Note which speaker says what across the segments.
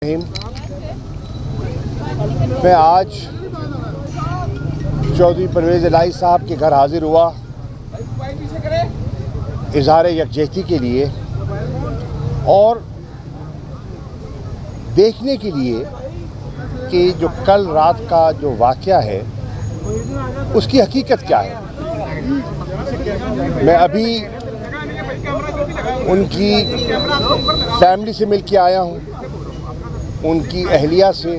Speaker 1: मैं आज चौधरी परवेज़ इलाही साहब के घर हाजिर हुआ इजहार यकजहती के लिए और देखने के लिए कि जो कल रात का जो वाक़या है उसकी हकीकत क्या है। मैं अभी उनकी फैमिली से मिल के आया हूँ, उनकी अहलिया से,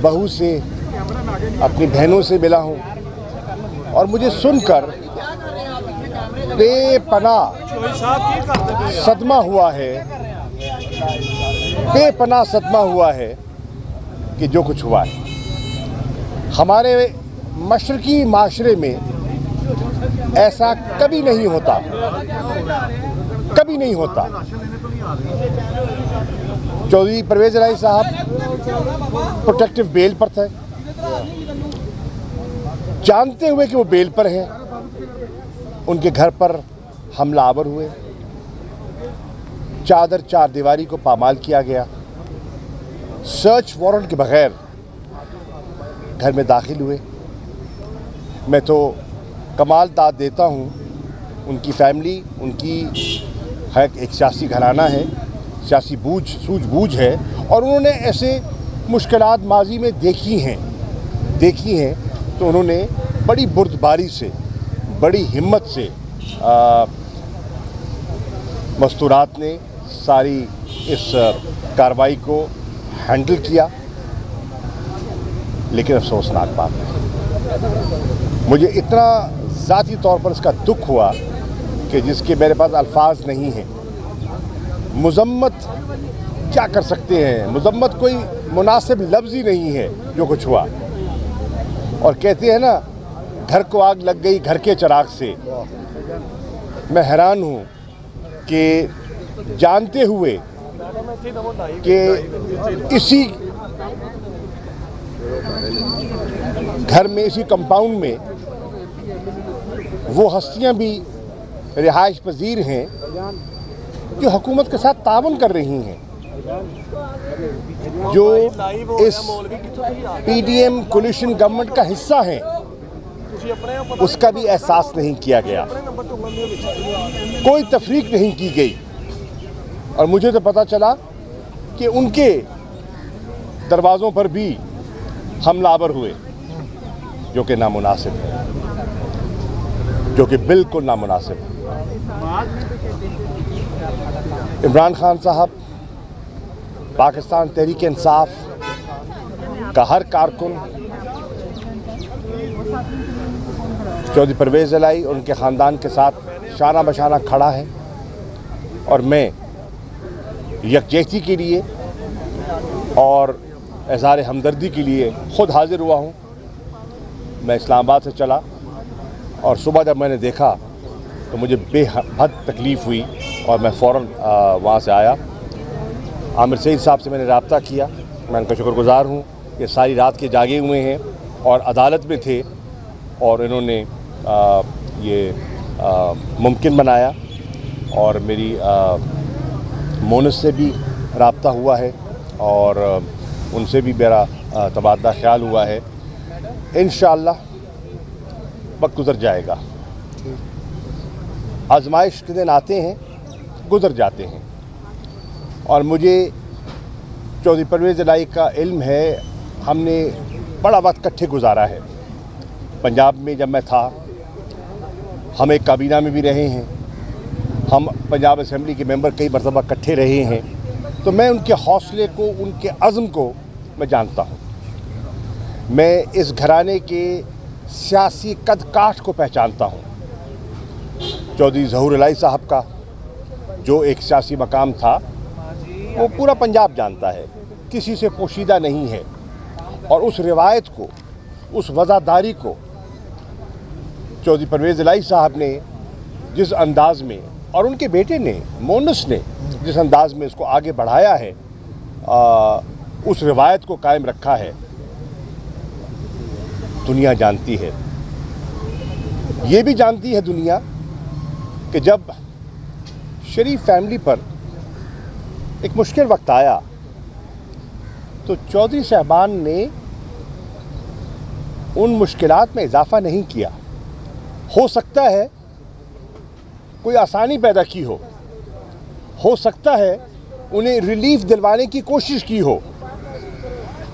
Speaker 1: बहू से, अपनी बहनों से मिला हूँ और मुझे सुनकर बेपनाह सदमा हुआ है, बेपनाह सदमा हुआ है कि जो कुछ हुआ है। हमारे मशरकी माशरे में ऐसा कभी नहीं होता, कभी नहीं होता। चौधरी परवेज़ इलाही साहब प्रोटेक्टिव बेल पर थे, जानते हुए कि वो बेल पर हैं, उनके घर पर हमलावर हुए, चादर चार दीवारी को पामाल किया गया, सर्च वारंट के बगैर घर में दाखिल हुए। मैं तो कमाल दाद देता हूँ उनकी फैमिली, उनकी है एक सियासी घराना है, सियासी सूझबूझ है और उन्होंने ऐसे मुश्किलात माजी में देखी हैं तो उन्होंने बड़ी बुर्दबारी से, बड़ी हिम्मत से मस्तूरात ने सारी इस कार्रवाई को हैंडल किया। लेकिन अफसोसनाक बात है, मुझे इतना ज़ाती तौर पर इसका दुख हुआ कि जिसके मेरे पास अल्फाज नहीं हैं। मुज़म्मत क्या कर सकते हैं, मुज़म्मत कोई मुनासिब लफ्ज़ ही नहीं है जो कुछ हुआ। और कहते हैं ना, घर को आग लग गई घर के चिराग से। मैं हैरान हूँ कि जानते हुए कि इसी घर में, इसी कंपाउंड में वो हस्तियाँ भी रिहाइश पजीर हैं जो हुकूमत के साथ तावन कर रही हैं, जो इस पीडीएम कोलिशन गवर्नमेंट का हिस्सा हैं, उसका भी एहसास नहीं किया गया, कोई तफरीक नहीं की गई। और मुझे तो पता चला कि उनके दरवाज़ों पर भी हमलावर हुए, जो कि नामुनासिब है, जो कि बिल्कुल नामुनासिब है। इमरान खान साहब, पाकिस्तान तहरीक इंसाफ का हर कारकुन चौधरी परवेज़ इलाही और उनके ख़ानदान के साथ शाना बशाना खड़ा है और मैं यकजहती के लिए और इज़हार हमदर्दी के लिए ख़ुद हाज़िर हुआ हूँ। मैं इस्लामाबाद से चला और सुबह जब मैंने देखा तो मुझे बेहद तकलीफ़ हुई और मैं फ़ौरन वहाँ से आया। आमिर सईद साहब से मैंने रब्ता किया, मैं उनका शुक्रगुज़ार हूँ कि सारी रात के जागे हुए हैं और अदालत में थे और इन्होंने ये मुमकिन बनाया। और मेरी मोनस से भी रब्ता हुआ है और उनसे भी मेरा तबादला ख्याल हुआ है। इंशाअल्लाह वक्त गुज़र जाएगा, आजमाइश के दिन आते हैं, गुज़र जाते हैं। और मुझे चौधरी परवेज़ इलाही का इल्म है, हमने बड़ा वक्त इकट्ठे गुजारा है। पंजाब में जब मैं था, हम एक काबीना में भी रहे हैं, हम पंजाब असेंबली के मेंबर कई मरतबा इकट्ठे रहे हैं। तो मैं उनके हौसले को, उनके अज़्म को मैं जानता हूँ। मैं इस घराने के सियासी कद काठ को पहचानता हूँ। चौधरी ज़हूर इलाही साहब का जो एक सियासी मकाम था वो पूरा पंजाब जानता है, किसी से पोशीदा नहीं है। और उस रिवायत को, उस वज़ादारी को चौधरी परवेज़ इलाही साहब ने जिस अंदाज़ में, और उनके बेटे ने, मोनस ने जिस अंदाज़ में इसको आगे बढ़ाया है, उस रिवायत को कायम रखा है, दुनिया जानती है। ये भी जानती है दुनिया कि जब शरीफ फैमिली पर एक मुश्किल वक्त आया तो चौधरी साहबान ने उन मुश्किलात में इजाफा नहीं किया। हो सकता है कोई आसानी पैदा की हो सकता है उन्हें रिलीफ दिलवाने की कोशिश की हो।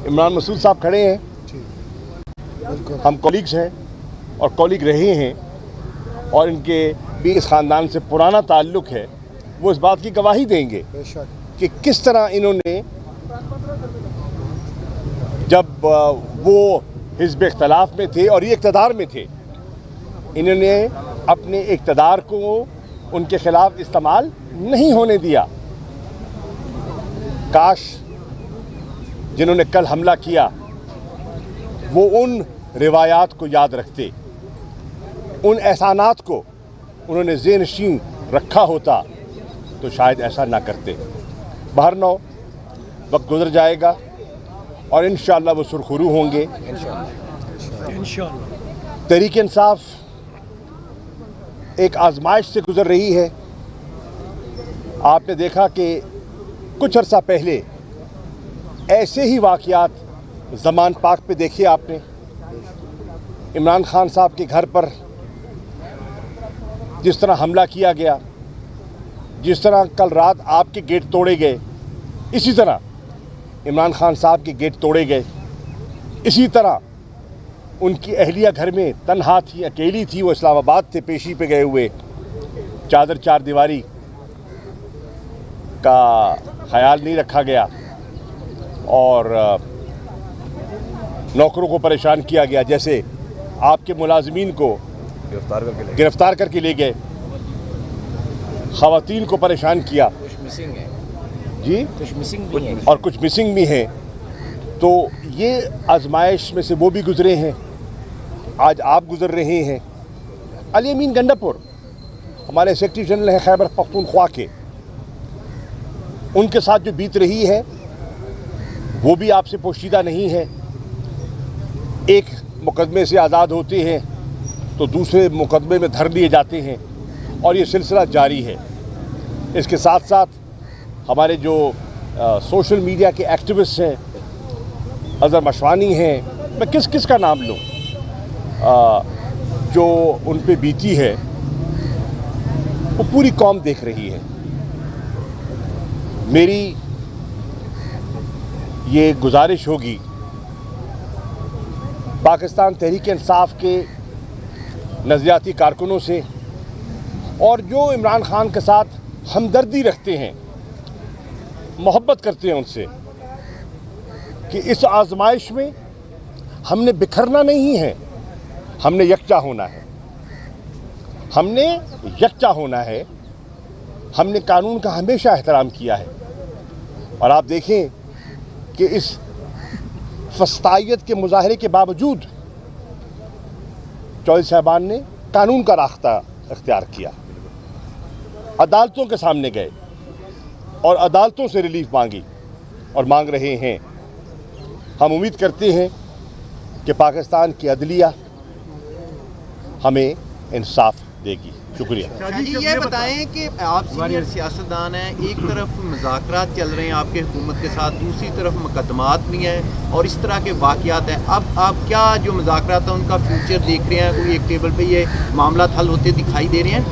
Speaker 1: इमरान मसूद साहब खड़े हैं, हम कॉलीग्स हैं और कॉलीग रहे हैं, और इनके भी इस ख़ानदान से पुराना ताल्लुक़ है। वो इस बात की गवाही देंगे कि किस तरह इन्होंने, जब वो हिज़्ब इख्तिलाफ में थे और ये इक़्तिदार में थे, इन्होंने अपने इक़्तिदार को उनके ख़िलाफ़ इस्तेमाल नहीं होने दिया। काश जिन्होंने कल हमला किया वो उन रिवायात को याद रखते, उन एहसानात को उन्होंने ज़ेहनशीन रखा होता तो शायद ऐसा ना करते। बहरनौ वक्त गुजर जाएगा और इंशाअल्लाह वो सुरखरू होंगे। तहरीक इंसाफ एक आजमाइश से गुजर रही है। आपने देखा कि कुछ अरसा पहले ऐसे ही वाक़यात ज़मान पाक पे देखे आपने। इमरान खान साहब के घर पर जिस तरह हमला किया गया, जिस तरह कल रात आपके गेट तोड़े गए, इसी तरह इमरान खान साहब के गेट तोड़े गए। इसी तरह उनकी अहलिया घर में तन्हा थी, अकेली थी, वो इस्लामाबाद थे पेशी पे गए हुए। चादर चार दीवारी का ख्याल नहीं रखा गया और नौकरों को परेशान किया गया, जैसे आपके मुलाजिमीन को गिरफ्तार करके ले गए, ख़वातीन को परेशान किया।
Speaker 2: कुछ मिसिंग है
Speaker 1: जी,
Speaker 2: कुछ मिसिंग भी है
Speaker 1: और कुछ मिसिंग भी हैं। तो ये आजमाइश में से वो भी गुजरे हैं, आज आप गुजर रहे हैं। अली अमीन गंडापुर हमारे सेक्रेटरी जनरल हैं खैबर पख्तूनख्वा के, उनके साथ जो बीत रही है वो भी आपसे पोशीदा नहीं है। एक मुकदमे से आज़ाद होते हैं तो दूसरे मुकदमे में धर लिए जाते हैं और ये सिलसिला जारी है। इसके साथ साथ हमारे जो सोशल मीडिया के एक्टिविस्ट हैं, अज़हर मशवानी हैं, मैं किस किस का नाम लूँ, जो उन पे बीती है वो पूरी कौम देख रही है। मेरी ये गुजारिश होगी पाकिस्तान तहरीक इंसाफ के नज़रियाती कारकुनों से और जो इमरान खान के साथ हमदर्दी रखते हैं, मोहब्बत करते हैं उनसे, कि इस आजमाइश में हमने बिखरना नहीं है, हमने यकजा होना है। हमने यकजा होना है। हमने कानून का हमेशा एहतराम किया है और आप देखें कि इस फस्तायत के मुजाहरे के बावजूद चौधरी साहबान ने कानून का रास्ता इख्तियार किया, अदालतों के सामने गए और अदालतों से रिलीफ मांगी और मांग रहे हैं। हम उम्मीद करते हैं कि पाकिस्तान की अदलिया हमें इंसाफ देगी। शुक्रिया।
Speaker 3: जी ये बताएं कि आप सीनियर सियासतदान हैं, एक तरफ मुज़ाकरात चल रहे हैं आपके हुकूमत के साथ, दूसरी तरफ मुकदमात भी हैं और इस तरह के वाक़यात हैं। अब आप क्या जो मुज़ाकरात हैं उनका फ्यूचर देख रहे हैं? कोई एक टेबल पे ये मामला हल होते दिखाई दे रहे हैं?